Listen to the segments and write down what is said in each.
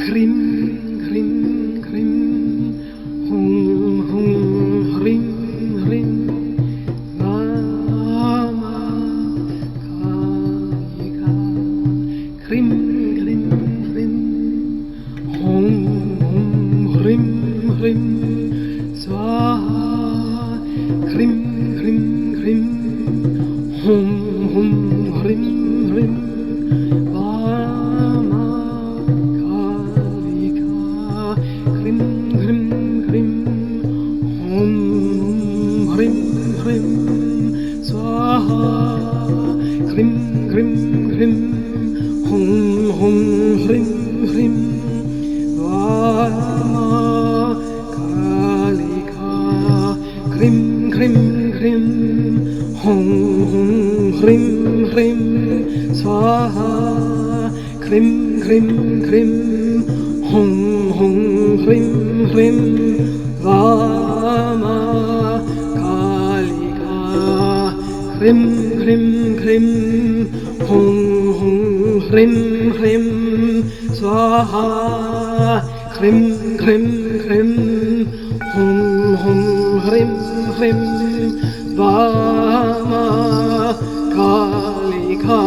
Hrim, hrim, hrim, hum, hum, hrim, hrim, Rama, Kalika, hrim, hrim, hrim, hum, hum, hrim, hrim, Swaha, hrim, hrim, hrim, hum, hum, hrim, hrim, Rama, Hrim, hrim, hrim, hum, hrim, hrim, swaha. Hrim, hrim, hrim, hum, hrim, hrim, vama, kalika. Hrim, hrim, hrim, hum, hrim, hrim, swaha. Hrim, hrim, hrim, hum, hrim, hrim, vama, kalika. Hrim, hrim, hrim, hum, hrim, hrim, swaha. Hrim, hrim, hrim, hum, hrim, hrim, vama, kalika.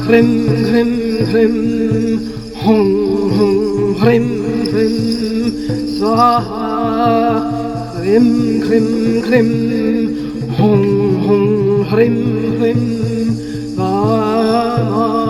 Hrim, hrim, hrim, hum, hrim, hrim, swaha. Hrim, hrim, hrim, hum, hrim, hrim, vama.